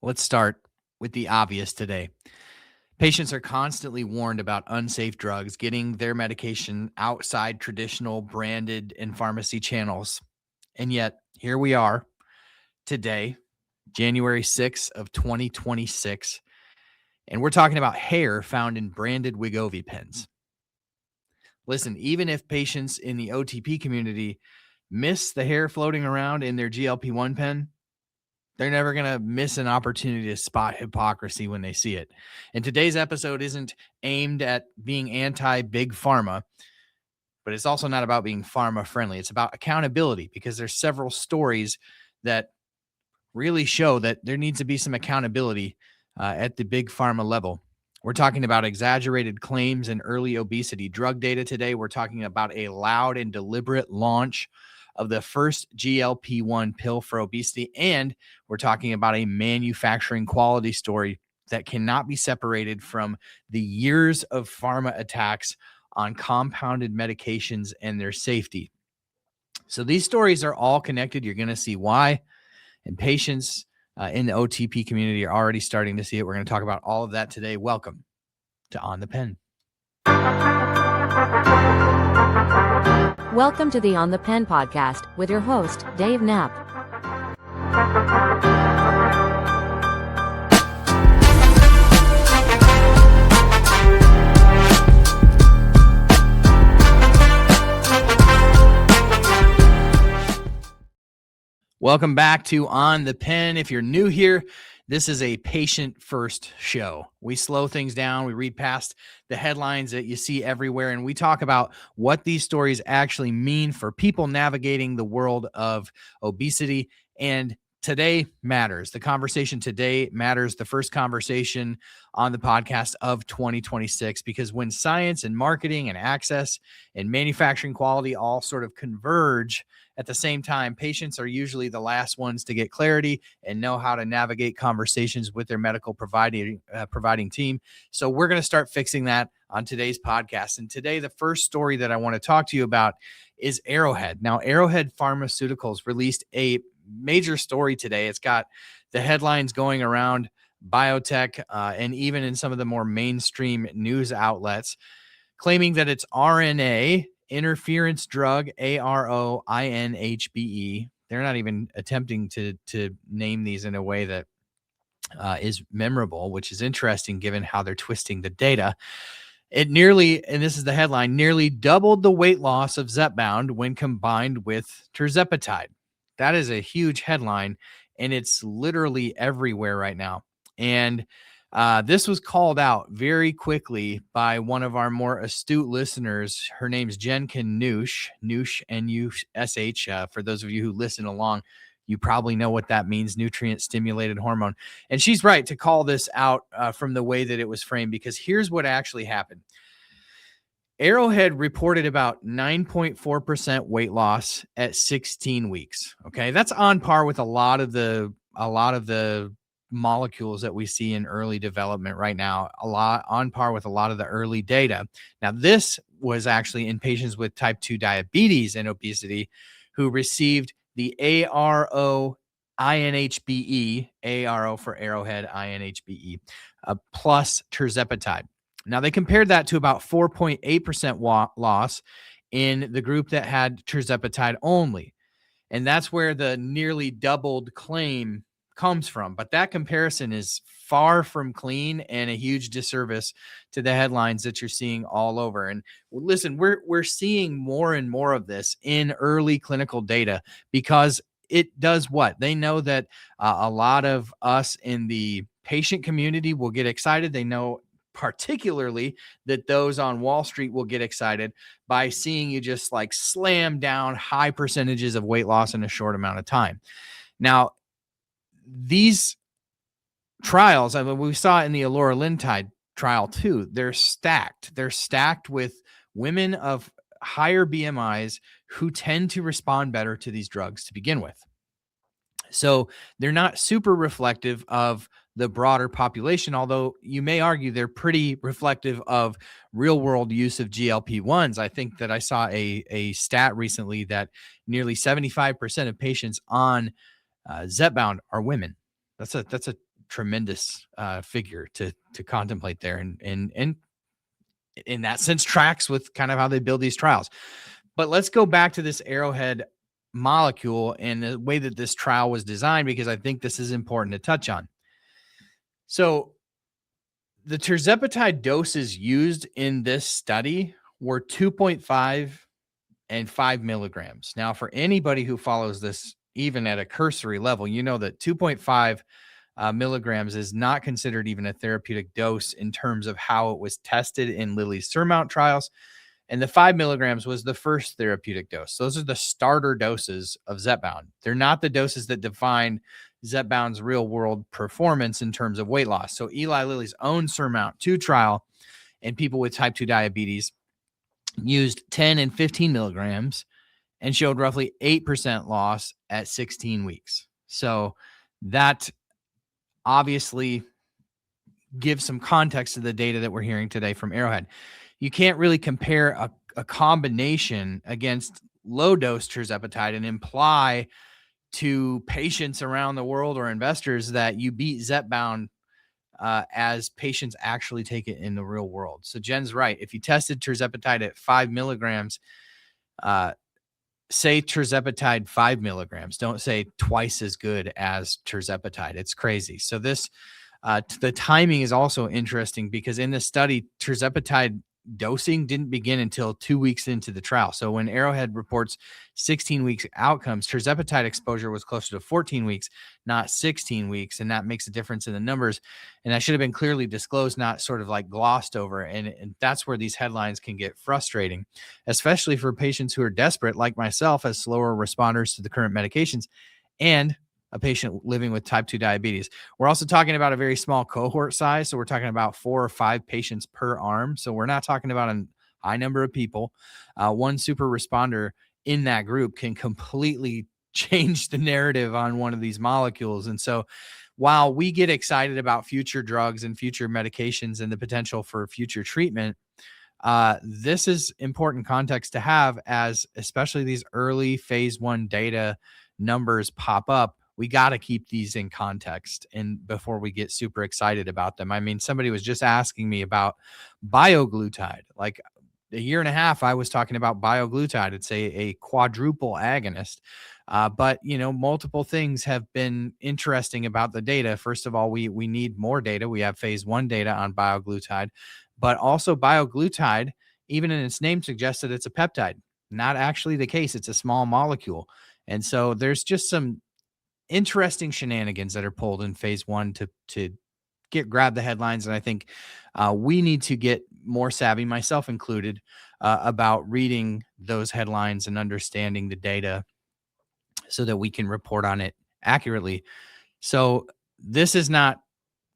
Let's start with the obvious today. Patients are constantly warned about unsafe drugs, getting their medication outside traditional branded and pharmacy channels. And yet, here we are today, January 6th of 2026, and we're talking about hair found in branded Wegovy pens. Listen, even if patients in the OTP community miss the hair floating around in their GLP-1 pen, they're never going to miss an opportunity to spot hypocrisy when they see it. And today's episode isn't aimed at being anti-big pharma, but it's also not about being pharma friendly. It's about accountability, because there's several stories that really show that there needs to be some accountability at the big pharma level. We're talking about exaggerated claims and early obesity drug data today. We're talking about a loud and deliberate launch of the first GLP-1 pill for obesity. And we're talking about a manufacturing quality story that cannot be separated from the years of pharma attacks on compounded medications and their safety. So these stories are all connected. You're going to see why. And patients in the OTP community are already starting to see it. We're going to talk about all of that today. Welcome to On the Pen. Welcome to the On the Pen podcast with your host, Dave Knapp. Welcome back to On the Pen. If you're new here, this is a patient-first show. We slow things down. We read past the headlines that you see everywhere, and we talk about what these stories actually mean for people navigating the world of obesity. And today matters. The conversation today matters. The first conversation on the podcast of 2026, because when science and marketing and access and manufacturing quality all sort of converge at the same time, patients are usually the last ones to get clarity and know how to navigate conversations with their medical providing team. So we're going to start fixing that on today's podcast. And today, the first story that I want to talk to you about is Arrowhead. Now, Arrowhead Pharmaceuticals released a major story today. It's got the headlines going around biotech and even in some of the more mainstream news outlets, claiming that its RNA interference drug, ARO INHBE. They're not even attempting to name these in a way that is memorable, which is interesting given how they're twisting the data. It nearly, and this is the headline, nearly doubled the weight loss of Zepbound when combined with tirzepatide. That is a huge headline, and it's literally everywhere right now. And this was called out very quickly by one of our more astute listeners. Her name's Jen Nush, N-U-S-H. For those of you who listen along, you probably know what that means, nutrient-stimulated hormone. And she's right to call this out from the way that it was framed, because here's what actually happened. Arrowhead reported about 9.4% weight loss at 16 weeks. Okay, that's on par with a lot of the molecules that we see in early development right now, a lot on par with a lot of the early data. Now, this was actually in patients with type 2 diabetes and obesity who received the ARO INHBE, ARO for Arrowhead INHBE, plus tirzepatide. Now, they compared that to about 4.8% loss in the group that had tirzepatide only. And that's where the nearly doubled claim comes from. But that comparison is far from clean and a huge disservice to the headlines that you're seeing all over. And listen, we're seeing more and more of this in early clinical data, because it does what? They know that a lot of us in the patient community will get excited. They know particularly that those on Wall Street will get excited by seeing you just like slam down high percentages of weight loss in a short amount of time. Now, these trials, I mean, we saw in the aloralintide trial too, they're stacked. They're stacked with women of higher BMIs who tend to respond better to these drugs to begin with. So they're not super reflective of the broader population, although you may argue they're pretty reflective of real world use of GLP-1s. I think that I saw a stat recently that nearly 75% of patients on Zepbound are women. That's a tremendous figure to contemplate there, and in that sense tracks with kind of how they build these trials. But let's go back to this Arrowhead molecule and the way that this trial was designed, because I think this is important to touch on. So the tirzepatide doses used in this study were 2.5 and 5 milligrams. Now, for anybody who follows this, even at a cursory level, you know that 2.5 milligrams is not considered even a therapeutic dose in terms of how it was tested in Lilly's SURMOUNT trials. And the 5 milligrams was the first therapeutic dose. Those are the starter doses of Zepbound. They're not the doses that define Zepbound's real world performance in terms of weight loss. So Eli Lilly's own SURMOUNT 2 trial in people with type 2 diabetes used 10 and 15 milligrams and showed roughly 8% loss at 16 weeks. So that obviously gives some context to the data that we're hearing today from Arrowhead. You can't really compare a combination against low dose tirzepatide and imply to patients around the world or investors that you beat Zepbound as patients actually take it in the real world. So Jen's right. If you tested tirzepatide at 5 milligrams, say tirzepatide 5 milligrams. Don't say twice as good as tirzepatide. It's crazy. So this, the timing is also interesting because in this study, tirzepatide dosing didn't begin until 2 weeks into the trial. So when Arrowhead reports 16 weeks outcomes, tirzepatide exposure was closer to 14 weeks, not 16 weeks. And that makes a difference in the numbers. And that should have been clearly disclosed, not sort of like glossed over. And that's where these headlines can get frustrating, especially for patients who are desperate, like myself, as slower responders to the current medications, and a patient living with type 2 diabetes. We're also talking about a very small cohort size. So we're talking about 4 or 5 patients per arm. So we're not talking about a high number of people. One super responder in that group can completely change the narrative on one of these molecules. And so while we get excited about future drugs and future medications and the potential for future treatment, this is important context to have, as especially these early phase 1 data numbers pop up. We got to keep these in context and before we get super excited about them. I mean, somebody was just asking me about bioglutide. Like a year and a half, I was talking about bioglutide. It's a quadruple agonist. But, you know, multiple things have been interesting about the data. First of all, we need more data. We have phase 1 data on bioglutide, but also bioglutide, even in its name, suggests that it's a peptide. Not actually the case. It's a small molecule. And so there's just some interesting shenanigans that are pulled in phase 1 to grab the headlines. And I think we need to get more savvy, myself included, about reading those headlines and understanding the data so that we can report on it accurately. So this is not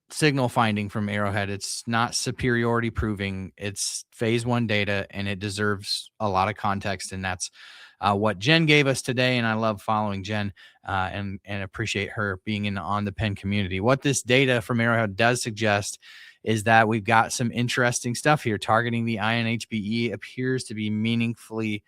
signal finding from Arrowhead. It's not superiority proving. It's phase 1 data, and it deserves a lot of context. And that's what Jen gave us today. And I love following Jen and appreciate her being in the On the Pen community. What this data from Arrowhead does suggest is that we've got some interesting stuff here. Targeting the INHBE appears to meaningfully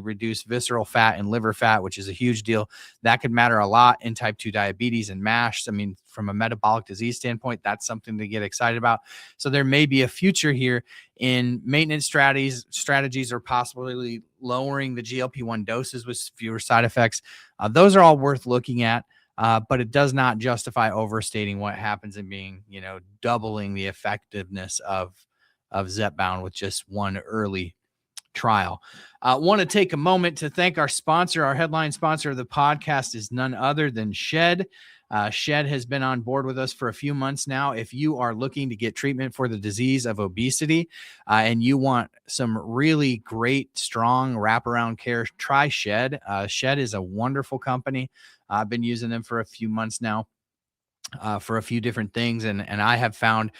reduce visceral fat and liver fat, which is a huge deal. That could matter a lot in type 2 diabetes and MASH. I mean, from a metabolic disease standpoint, that's something to get excited about. So there may be a future here in maintenance strategies or possibly lowering the GLP-1 doses with fewer side effects. Those are all worth looking at. But it does not justify overstating what happens in being, you know, doubling the effectiveness of Zepbound with just one early trial. Want to take a moment to thank our sponsor. Our headline sponsor of the podcast is none other than Shed. Shed has been on board with us for a few months now. If you are looking to get treatment for the disease of obesity and you want some really great, strong wraparound care, try Shed. Shed is a wonderful company. I've been using them for a few months now for a few different things. And I have found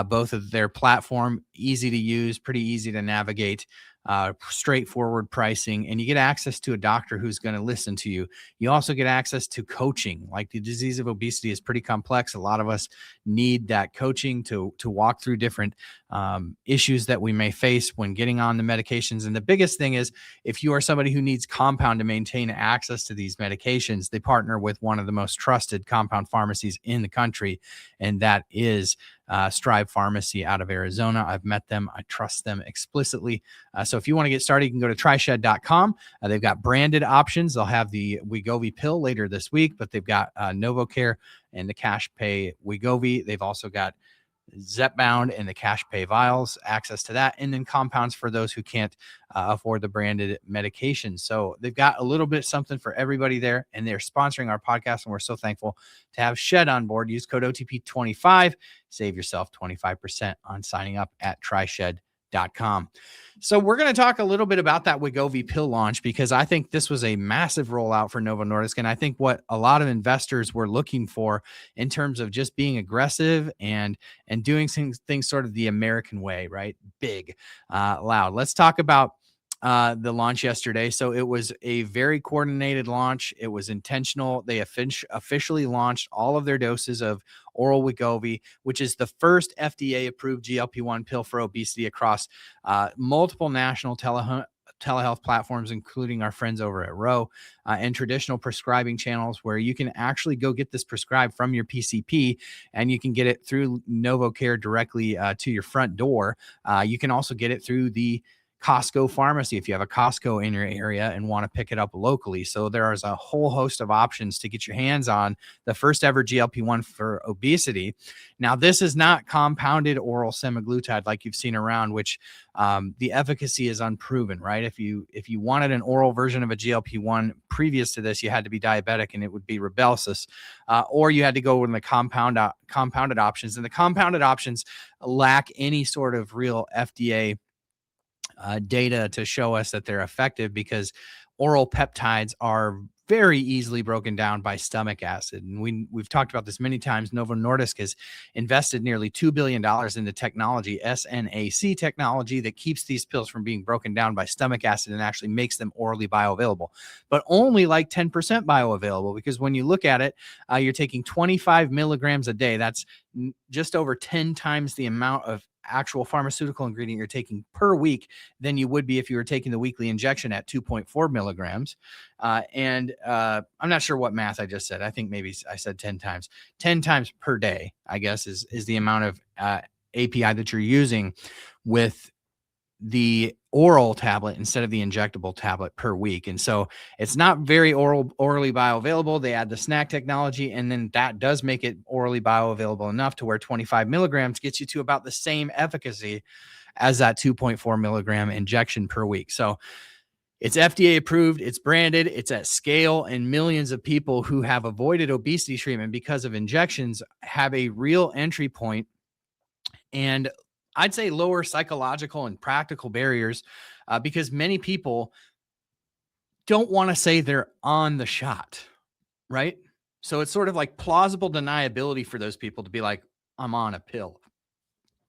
both of their platform easy to use, pretty easy to navigate. straightforward pricing, and you get access to a doctor who's going to listen to you. You also get access to coaching. Like, the disease of obesity is pretty complex. A lot of us need that coaching to walk through different issues that we may face when getting on the medications. And the biggest thing is, if you are somebody who needs compound to maintain access to these medications, they partner with one of the most trusted compound pharmacies in the country, and that is Strive Pharmacy out of Arizona. I've met them. I trust them explicitly. So if you want to get started, you can go to tryshed.com. They've got branded options. They'll have the Wegovy Pill later this week, but they've got Novo and the cash pay Wegovy. They've also got Zepbound and the cash pay vials, access to that, and then compounds for those who can't afford the branded medications. So they've got a little bit something for everybody there, and they're sponsoring our podcast, and we're so thankful to have Shed on board. Use code OTP25, save yourself 25% on signing up at tryshed.com. So we're going to talk a little bit about that Wegovy Pill launch, because I think this was a massive rollout for Novo Nordisk. And I think what a lot of investors were looking for in terms of just being aggressive and doing things sort of the American way, right? Big, loud. Let's talk about the launch yesterday. So it was a very coordinated launch. It was intentional. They officially launched all of their doses of oral Wegovy, which is the first FDA-approved GLP-1 pill for obesity across multiple national telehealth platforms, including our friends over at Ro, and traditional prescribing channels, where you can actually go get this prescribed from your PCP, and you can get it through NovoCare directly to your front door. You can also get it through the Costco pharmacy if you have a Costco in your area and want to pick it up locally. So there is a whole host of options to get your hands on the first ever GLP-1 for obesity. Now, this is not compounded oral semaglutide like you've seen around, which the efficacy is unproven, right? If you wanted an oral version of a GLP-1 previous to this, you had to be diabetic and it would be Rybelsus, or you had to go with the compounded options. And the compounded options lack any sort of real FDA data to show us that they're effective, because oral peptides are very easily broken down by stomach acid. And we've talked about this many times. Novo Nordisk has invested nearly $2 billion in the technology, SNAC technology, that keeps these pills from being broken down by stomach acid and actually makes them orally bioavailable, but only like 10% bioavailable, because when you look at it, you're taking 25 milligrams a day. That's just over 10 times the amount of actual pharmaceutical ingredient you're taking per week than you would be if you were taking the weekly injection at 2.4 milligrams. And I'm not sure what math I just said. I think maybe I said 10 times per day, I guess, is the amount of API that you're using with the oral tablet instead of the injectable tablet per week. And so it's not very orally bioavailable. They add the SNAC technology, and then that does make it orally bioavailable enough to where 25 milligrams gets you to about the same efficacy as that 2.4 milligram injection per week. So it's FDA approved, it's branded, it's at scale, and millions of people who have avoided obesity treatment because of injections have a real entry point, and I'd say lower psychological and practical barriers, because many people don't want to say they're on the shot, right? So it's sort of like plausible deniability for those people to be like, I'm on a pill.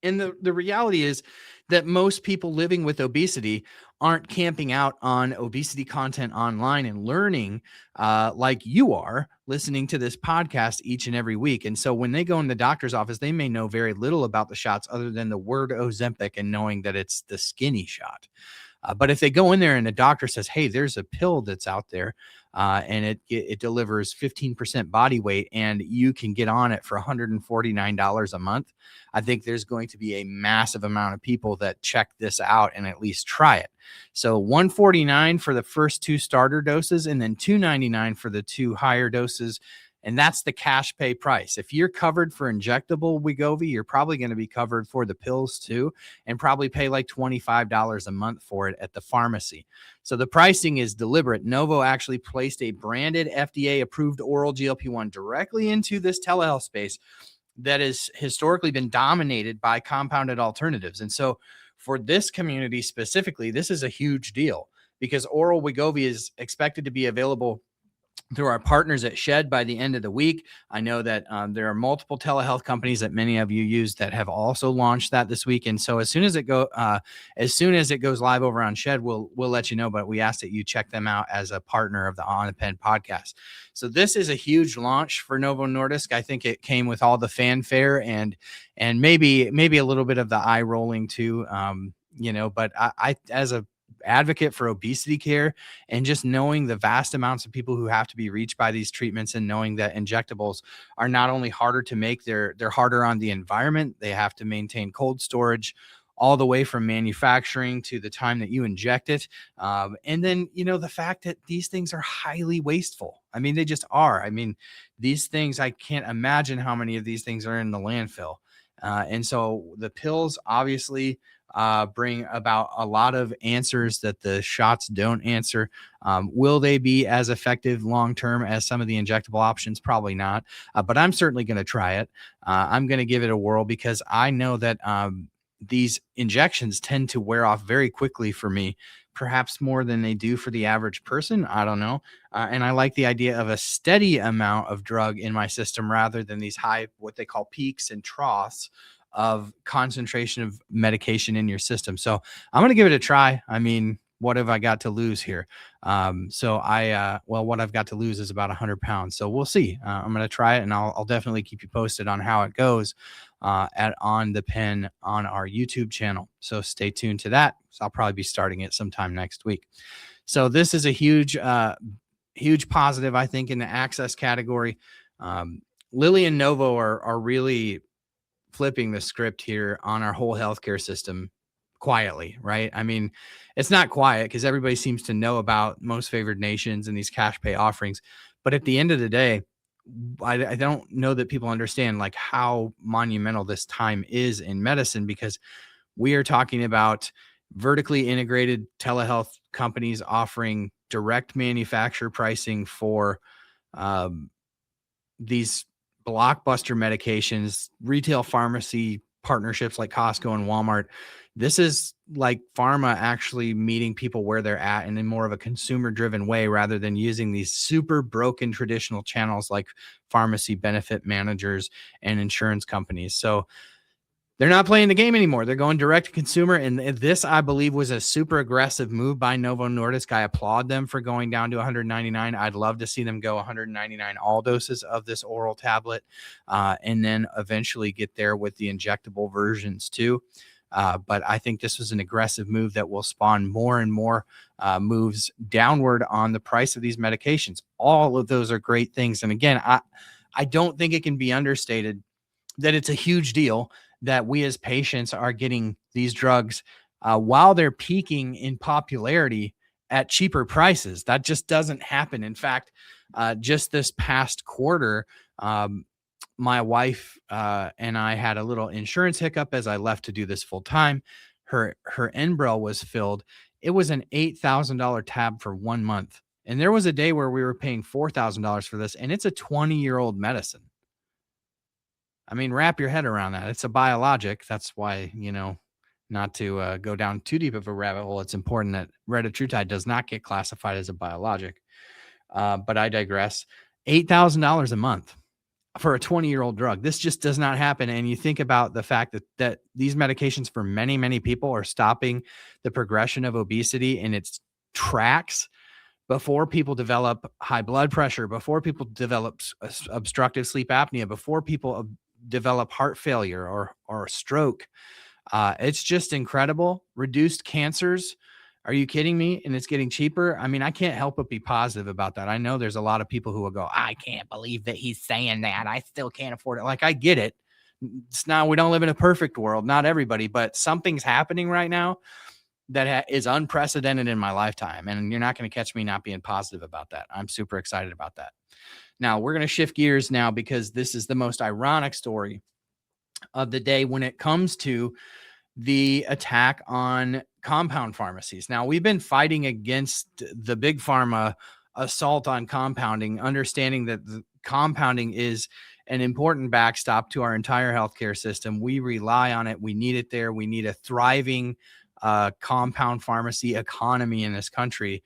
And the reality is that most people living with obesity aren't camping out on obesity content online and learning like you are listening to this podcast each and every week. And so when they go in the doctor's office, they may know very little about the shots other than the word Ozempic and knowing that it's the skinny shot. But if they go in there and the doctor says, hey, there's a pill that's out there and it delivers 15% body weight and you can get on it for $149 a month, I think there's going to be a massive amount of people that check this out and at least try it. So $149 for the first 2 starter doses, and then $299 for the 2 higher doses. And that's the cash pay price. If you're covered for injectable Wegovy, you're probably going to be covered for the pills too, and probably pay like $25 a month for it at the pharmacy. So the pricing is deliberate. Novo actually placed a branded FDA-approved oral GLP-1 directly into this telehealth space that has historically been dominated by compounded alternatives. And so for this community specifically, this is a huge deal, because oral Wegovy is expected to be available through our partners at Shed by the end of the week. I know that there are multiple telehealth companies that many of you use that have also launched that this week. And so as soon as it goes live over on Shed, we'll let you know. But we ask that you check them out as a partner of the On the Pen podcast. So this is a huge launch for Novo Nordisk. I think it came with all the fanfare and maybe a little bit of the eye rolling too. But I as a advocate for obesity care and just knowing the vast amounts of people who have to be reached by these treatments, and knowing that injectables are not only harder to make, they're harder on the environment. They have to maintain cold storage all the way from manufacturing to the time that you inject it. And then, the fact that these things are highly wasteful. I mean, they just are. I mean, these things, I can't imagine how many of these things are in the landfill. And so the pills obviously bring about a lot of answers that the shots don't answer. Will they be as effective long-term as some of the injectable options? Probably not. But I'm certainly going to try it. I'm going to give it a whirl because I know that these injections tend to wear off very quickly for me, perhaps more than they do for the average person. I don't know. And I like the idea of a steady amount of drug in my system rather than these high, what they call peaks and troughs of concentration of medication in your system. So I'm going to give it a try. I mean, what have I got to lose here? What I've got to lose is about 100 pounds. So we'll see. I'm going to try it, and I'll definitely keep you posted on how it goes at On the Pen on our YouTube channel. So stay tuned to that. So I'll probably be starting it sometime next week. So this is a huge positive, I think, in the access category. Lilly and Novo are really flipping the script here on our whole healthcare system quietly, right? I mean, it's not quiet because everybody seems to know about most favored nations and these cash pay offerings. But at the end of the day, I don't know that people understand like how monumental this time is in medicine, because we are talking about vertically integrated telehealth companies offering direct manufacturer pricing for these blockbuster medications, retail pharmacy partnerships like Costco and Walmart. This is like pharma actually meeting people where they're at and in more of a consumer driven way, rather than using these super broken traditional channels like pharmacy benefit managers and insurance companies. So they're not playing the game anymore. They're going direct to consumer. And this, I believe, was a super aggressive move by Novo Nordisk. I applaud them for going down to 199. I'd love to see them go 199 all doses of this oral tablet, and then eventually get there with the injectable versions too. But I think this was an aggressive move that will spawn more and more moves downward on the price of these medications. All of those are great things. And again, I don't think it can be understated that it's a huge deal that we as patients are getting these drugs while they're peaking in popularity at cheaper prices. That just doesn't happen. In fact, just this past quarter, my wife and I had a little insurance hiccup as I left to do this full time. Her Enbrel was filled. It was an $8,000 tab for 1 month. And there was a day where we were paying $4,000 for this, and it's a 20-year-old medicine. I mean, wrap your head around that. It's a biologic. That's why, not to go down too deep of a rabbit hole, it's important that retatrutide does not get classified as a biologic. But I digress. $8,000 a month for a 20-year-old drug. This just does not happen. And you think about the fact that these medications for many, many people are stopping the progression of obesity in its tracks before people develop high blood pressure, before people develop obstructive sleep apnea, before people develop heart failure or stroke. It's just incredible. Reduced cancers. Are you kidding me? And it's getting cheaper. I mean, I can't help but be positive about that. I know there's a lot of people who will go, I can't believe that he's saying that. I still can't afford it. Like, I get it. It's not, we don't live in a perfect world. Not everybody, but something's happening right now that is unprecedented in my lifetime. And you're not going to catch me not being positive about that. I'm super excited about that. Now we're going to shift gears now, because this is the most ironic story of the day when it comes to the attack on compound pharmacies. Now, we've been fighting against the big pharma assault on compounding, understanding that the compounding is an important backstop to our entire healthcare system. We rely on it. We need it there. We need a thriving compound pharmacy economy in this country.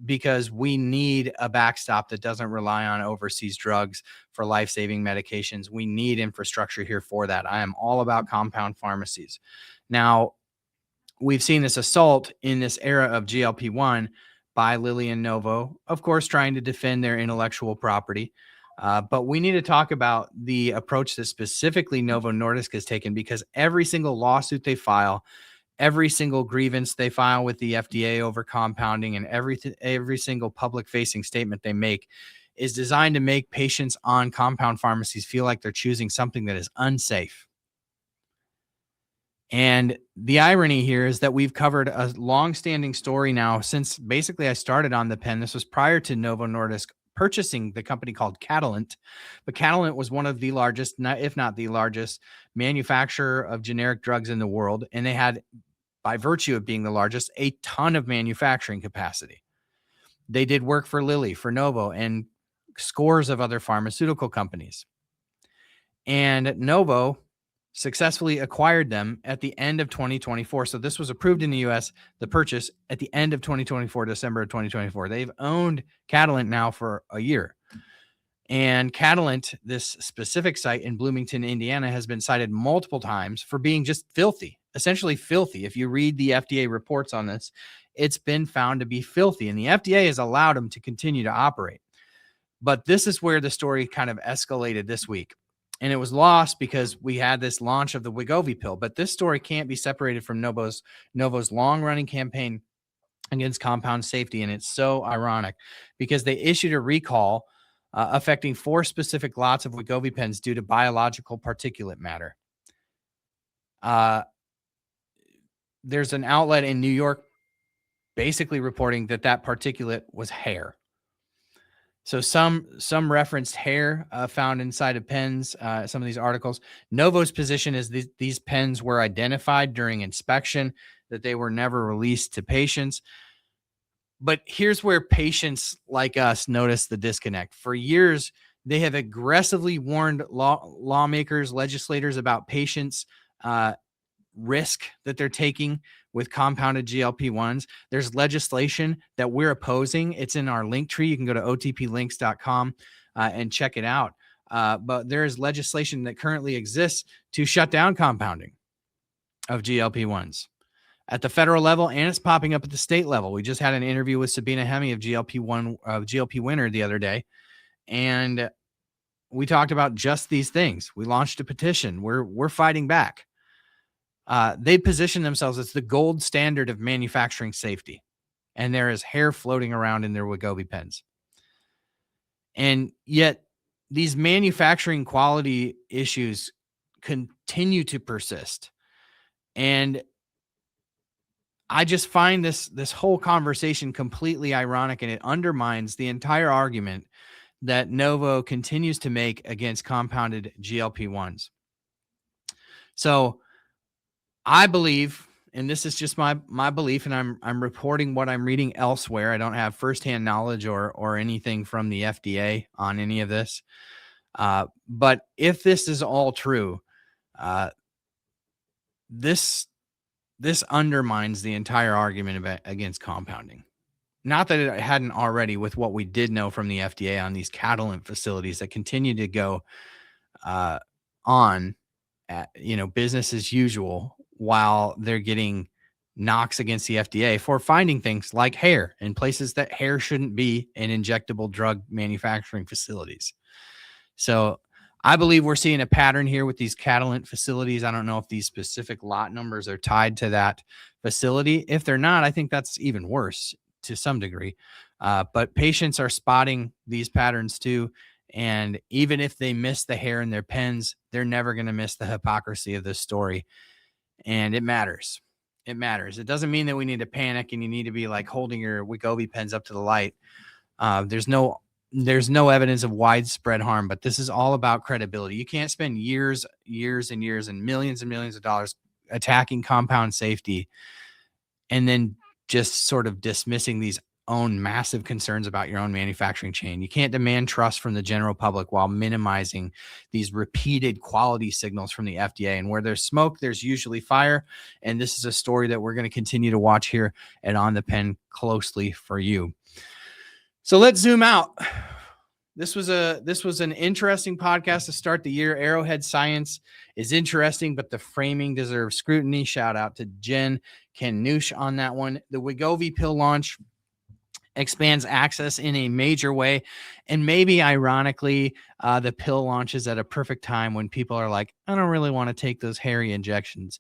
because we need a backstop that doesn't rely on overseas drugs for life-saving medications. We need infrastructure here for that. I am all about compound pharmacies. Now, we've seen this assault in this era of GLP-1 by Lilly and Novo, of course, trying to defend their intellectual property. But we need to talk about the approach that specifically Novo Nordisk has taken, because every single lawsuit they file, every single grievance they file with the FDA over compounding, and every single public-facing statement they make is designed to make patients on compound pharmacies feel like they're choosing something that is unsafe. And the irony here is that we've covered a long-standing story now since basically I started on the pen. This was prior to Novo Nordisk purchasing the company called Catalent, but Catalent was one of the largest, if not the largest, manufacturer of generic drugs in the world, and they had, by virtue of being the largest, a ton of manufacturing capacity. They did work for Lilly, for Novo, and scores of other pharmaceutical companies. And Novo successfully acquired them at the end of 2024. So this was approved in the US, the purchase at the end of 2024, December of 2024. They've owned Catalent now for a year. And Catalent, this specific site in Bloomington, Indiana, has been cited multiple times for being just filthy, essentially filthy. If you read the FDA reports on this, it's been found to be filthy, and the FDA has allowed them to continue to operate. But this is where the story kind of escalated this week. And it was lost because we had this launch of the Wegovy pill. But this story can't be separated from Novo's long-running campaign against compound safety. And it's so ironic because they issued a recall affecting 4 specific lots of Wegovy pens due to biological particulate matter. There's an outlet in New York basically reporting that particulate was hair. So some referenced hair found inside of pens, some of these articles. Novo's position is these pens were identified during inspection, that they were never released to patients. But here's where patients like us notice the disconnect. For years, they have aggressively warned lawmakers, legislators about patients' risk that they're taking with compounded GLP-1s. There's legislation that we're opposing. It's in our link tree. You can go to otplinks.com and check it out. But there is legislation that currently exists to shut down compounding of GLP-1s at the federal level, and it's popping up at the state level. We just had an interview with Sabina Hemi of GLP Winner the other day, and we talked about just these things. We launched a petition. We're fighting back. They position themselves as the gold standard of manufacturing safety, and there is hair floating around in their Wegovy pens. And yet these manufacturing quality issues continue to persist. And I just find this whole conversation completely ironic, and it undermines the entire argument that Novo continues to make against compounded GLP-1s. So I believe, and this is just my belief, and I'm reporting what I'm reading elsewhere. I don't have firsthand knowledge or anything from the FDA on any of this. But if this is all true, this undermines the entire argument against compounding. Not that it hadn't already, with what we did know from the FDA on these Catalent facilities that continue to go on at, business as usual, while they're getting knocks against the FDA for finding things like hair in places that hair shouldn't be in injectable drug manufacturing facilities. So I believe we're seeing a pattern here with these Catalent facilities. I don't know if these specific lot numbers are tied to that facility. If they're not, I think that's even worse to some degree. But patients are spotting these patterns too. And even if they miss the hair in their pens, they're never going to miss the hypocrisy of this story. And it matters. It matters. It doesn't mean that we need to panic and you need to be like holding your Wegovy pens up to the light. There's no evidence of widespread harm, but this is all about credibility. You can't spend years and years and millions of dollars attacking compound safety and then just sort of dismissing these own massive concerns about your own manufacturing chain. You can't demand trust from the general public while minimizing these repeated quality signals from the FDA. And where there's smoke, there's usually fire. And this is a story that we're going to continue to watch here at On the Pen closely for you. So let's zoom out. This was an interesting podcast to start the year. Arrowhead science is interesting, but the framing deserves scrutiny. Shout out to Jen Canush on that one. The Wegovy pill launch expands access in a major way. And maybe ironically, the pill launches at a perfect time when people are like, I don't really want to take those hairy injections.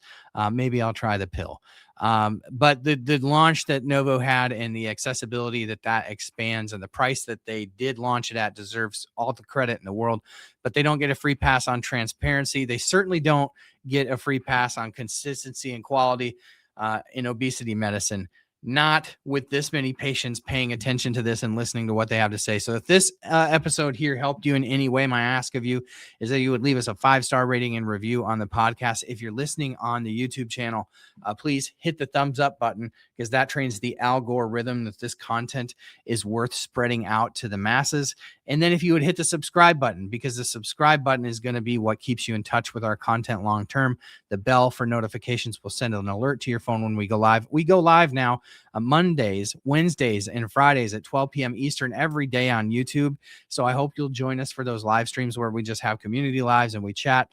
Maybe I'll try the pill. But the launch that Novo had and the accessibility that expands and the price that they did launch it at deserves all the credit in the world. But they don't get a free pass on transparency. They certainly don't get a free pass on consistency and quality in obesity medicine. Not with this many patients paying attention to this and listening to what they have to say. So if this episode here helped you in any way, my ask of you is that you would leave us a 5-star rating and review on the podcast. If you're listening on the YouTube channel, please hit the thumbs up button, because that trains the algorithm that this content is worth spreading out to the masses. And then if you would hit the subscribe button, because the subscribe button is going to be what keeps you in touch with our content long term. The bell for notifications will send an alert to your phone when we go live. We go live now Mondays, Wednesdays, and Fridays at 12 p.m. Eastern every day on YouTube. So I hope you'll join us for those live streams where we just have community lives and we chat.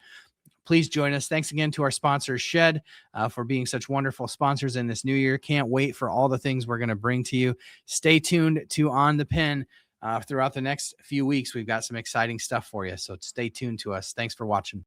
Please join us. Thanks again to our sponsor, Shed, for being such wonderful sponsors in this new year. Can't wait for all the things we're going to bring to you. Stay tuned to On the Pen throughout the next few weeks. We've got some exciting stuff for you, so stay tuned to us. Thanks for watching.